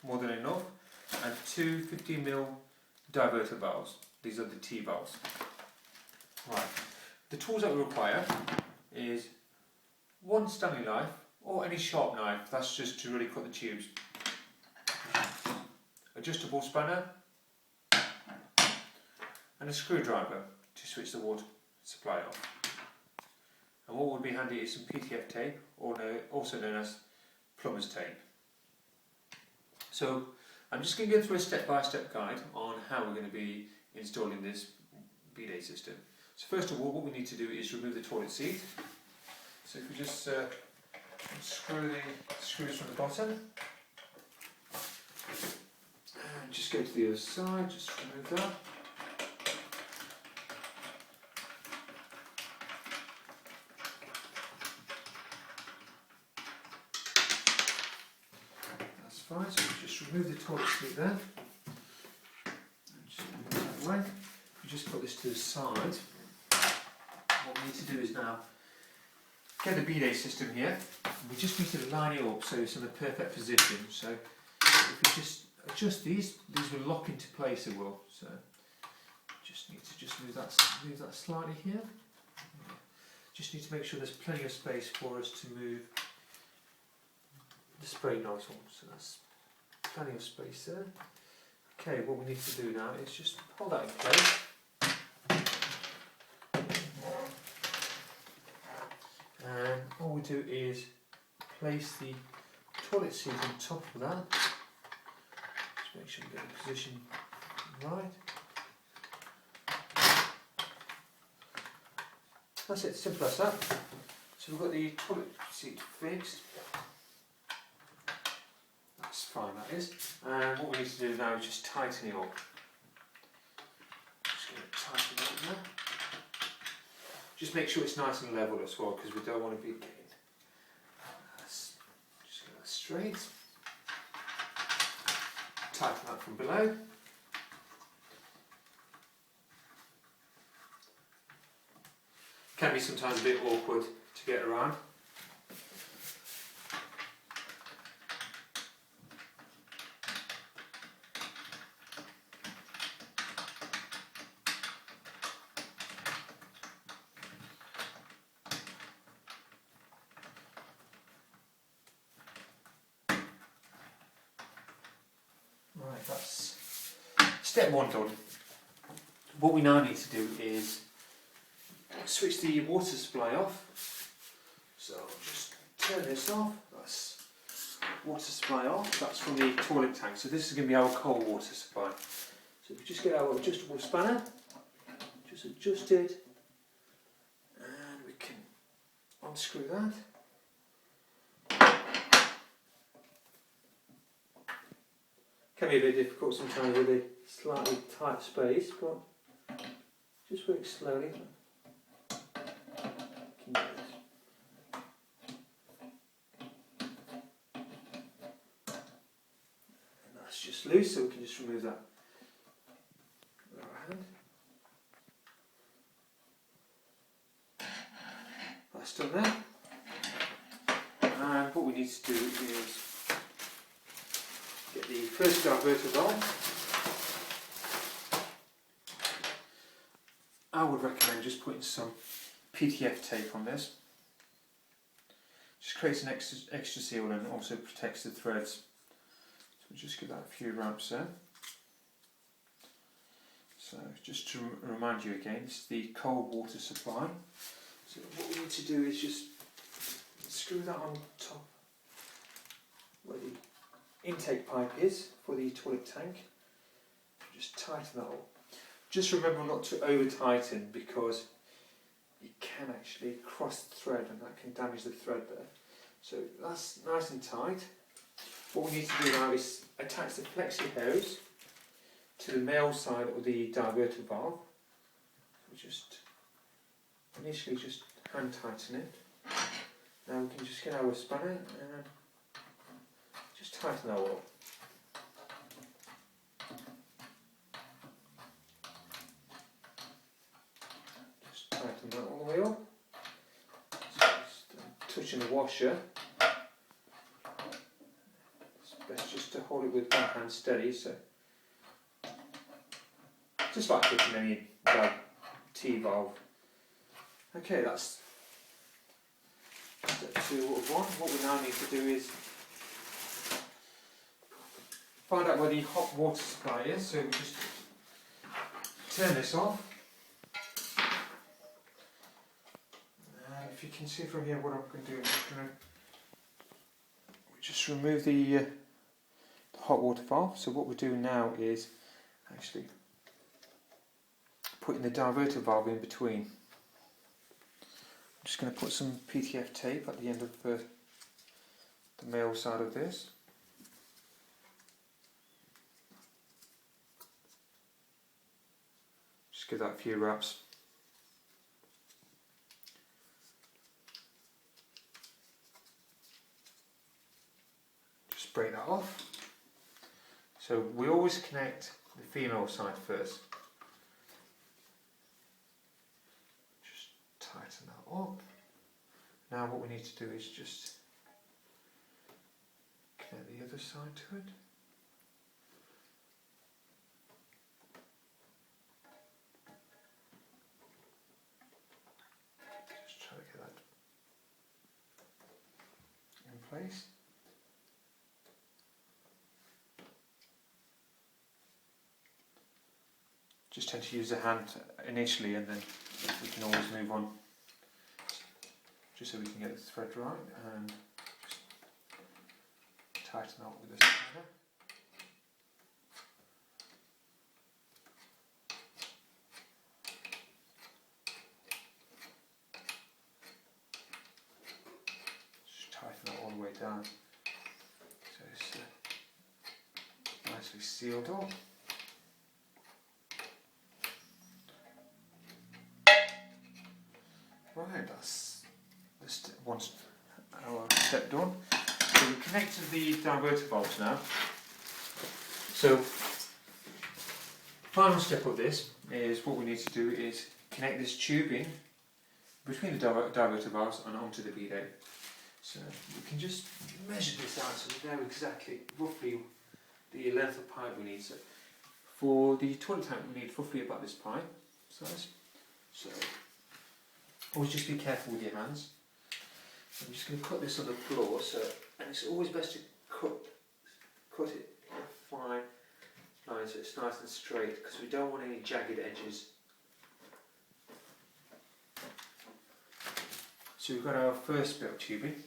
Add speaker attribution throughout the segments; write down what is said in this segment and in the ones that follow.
Speaker 1: more than enough, and two 15mm diverter valves. These are the T valves. Right. The tools that we require is one Stanley knife or any sharp knife. That's just to really cut the tubes. Adjustable spanner and a screwdriver to switch the water supply off. And what would be handy is some PTF tape, also known as plumber's tape. So I'm just going to go through a step-by-step guide on how we're going to be installing this bidet system. So first of all, what we need to do is remove the toilet seat. So if we just unscrew the screws from the bottom, and just go to the other side, just remove that. That's fine, so we just remove the toilet seat there. And just move it that way. We just put this to the side. What we need to do is now get the bidet system here. We just need to line it up so it's in the perfect position. So if we just adjust these will lock into place, it will. So just need to move that slightly here. Just need to make sure there's plenty of space for us to move the spray nozzle. So that's plenty of space there. Okay, what we need to do now is just hold that in place. And all we do is place the toilet seat on top of that. Just make sure we get the position right. That's it, simple as that. So we've got the toilet seat fixed. That's fine, that is. And what we need to do now is just tighten it up. Just going to tighten it up there. Just make sure it's nice and level as well, because we don't want to be getting. Just get that straight. Tighten that from below. Can be sometimes a bit awkward to get around. Right, that's step one done. What we now need to do is switch the water supply off. So just turn this off. That's water supply off. That's from the toilet tank. So this is going to be our cold water supply. So we just get our adjustable spanner, just adjust it, and we can unscrew that. Can be a bit difficult sometimes with a slightly tight space, but just work slowly. And that's just loose, so we can just remove that with our hand. That's done there. And what we need to do is get the first diverter valve. I would recommend just putting some PTF tape on this. Just creates an extra seal and also protects the threads. So we'll just give that a few ramps there. So just to remind you again, this is the cold water supply. So what we need to do is just screw that on top where the intake pipe is for the toilet tank. Just tighten that up. Just remember not to over tighten, because you can actually cross the thread and that can damage the thread there. So that's nice and tight. What we need to do now is attach the flexi hose to the male side of the diverter valve. So just initially just hand tighten it. Now we can just get our spanner and just tighten that up. Just tighten that all the way up. So just touching the washer. It's best just to hold hold it with one hand steady, so just like putting any T-valve. Okay, that's step 2 of 1. What we now need to do is find out where the hot water supply is, so we just turn this off. And if you can see from here what I'm going to do, I'm just going to remove the hot water valve. So what we're doing now is actually putting the diverter valve in between. I'm just going to put some PTF tape at the end of the male side of this. Just give that a few wraps. Just break that off. So we always connect the female side first. Just tighten that up. Now what we need to do is just connect the other side to it. Just try to get that in place. Just tend to use the hand initially, and then we can always move on, just so we can get the thread right, and just tighten up with this spider. Just tighten that all the way down, so it's nicely sealed up. Right, that's our step done. So we connected the diverter valves now. So final step of this is what we need to do is connect this tubing between the diverter valves and onto the bidet. So we can just measure this out so we know exactly, roughly, the length of pipe we need. So for the toilet tank we need roughly about this pipe size. So always just be careful with your hands. I'm just going to cut this on the floor, and it's always best to cut it in a fine line so it's nice and straight, because we don't want any jagged edges. So we've got our first bit of tubing.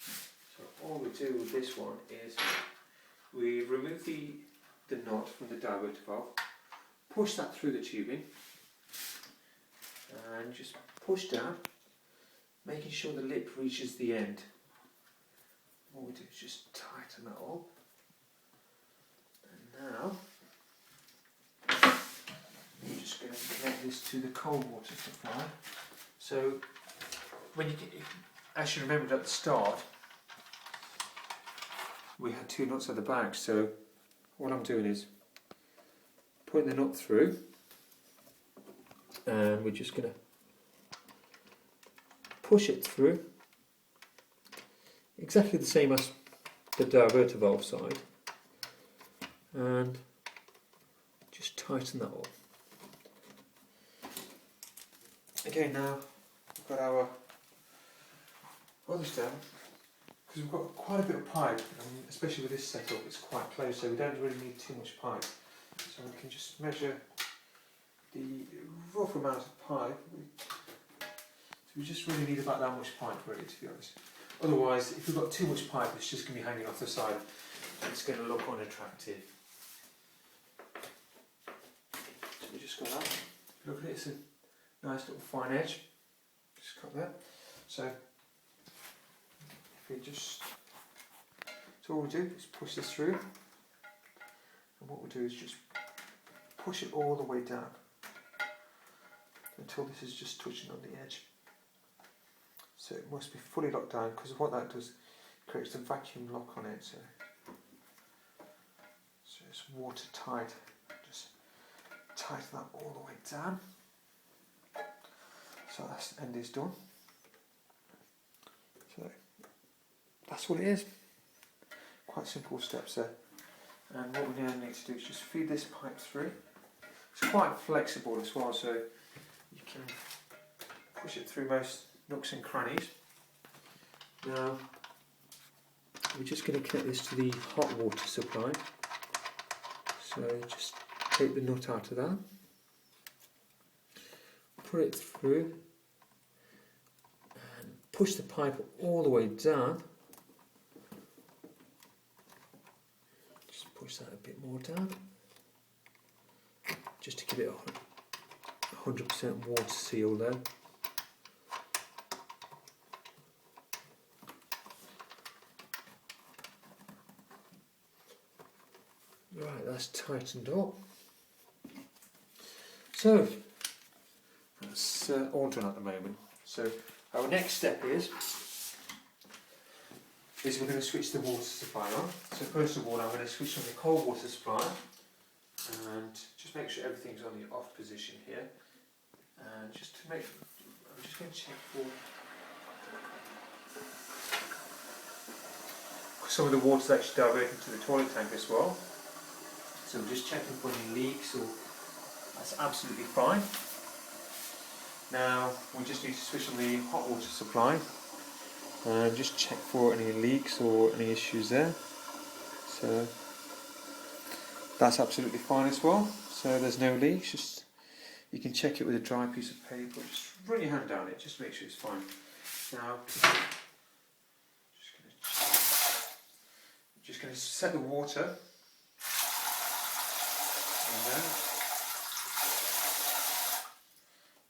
Speaker 1: So all we do with this one is we remove the nut from the diverter valve, push that through the tubing, and just push down, making sure the lip reaches the end. What we do is just tighten that up. And now, I'm just going to connect this to the cold water supply. So, as you remembered at the start, we had 2 nuts at the back. So, what I'm doing is putting the nut through, and we're just going to push it through, exactly the same as the diverter valve side, and just tighten that up. Okay, now we've got our other stem, because we've got quite a bit of pipe, and especially with this setup it's quite close, so we don't really need too much pipe. So we can just measure the rough amount of pipe. We just really need about that much pipe, really, to be honest. Otherwise, if we've got too much pipe, it's just going to be hanging off the side and it's going to look unattractive. So we just got that. Look at it, it's a nice little fine edge. Just cut that. So, if we just, so all we do is push this through, and what we do is just push it all the way down until this is just touching on the edge. So it must be fully locked down, because what that does, creates a vacuum lock on it. So it's watertight. Just tighten that all the way down. So that end is done. So that's what it is. Quite simple steps there. And what we now need to do is just feed this pipe through. It's quite flexible as well, so you can push it through most nooks and crannies. Now, we're just going to connect this to the hot water supply. So just take the nut out of that, put it through, and push the pipe all the way down. Just push that a bit more down, just to give it 100% water seal there. Right, that's tightened up. So that's all done at the moment. So our next step is we're going to switch the water supply on. So first of all, I'm going to switch on the cold water supply and just make sure everything's on the off position here. And just to make, I'm just going to check for some of the water's actually diverting to the toilet tank as well. So I'm just checking for any leaks, or that's absolutely fine. Now we just need to switch on the hot water supply and just check for any leaks or any issues there. So that's absolutely fine as well. So there's no leaks. Just you can check it with a dry piece of paper. Just run your hand down it, just to make sure it's fine. Now just going to set the water.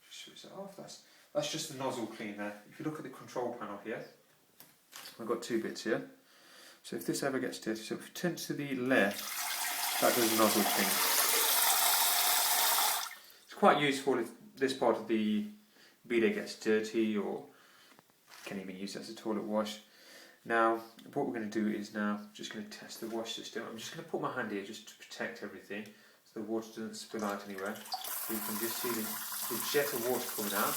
Speaker 1: Just switch that off. That's just the nozzle cleaner. If you look at the control panel here, I've got two bits here. So if this ever gets dirty, so if you turn to the left, that does the nozzle clean. It's quite useful if this part of the bidet gets dirty, or you can even use it as a toilet wash. Now, what we're going to do is now just going to test the wash system. I'm just going to put my hand here just to protect everything, so the water doesn't spill out anywhere. So you can just see the jet of water coming out.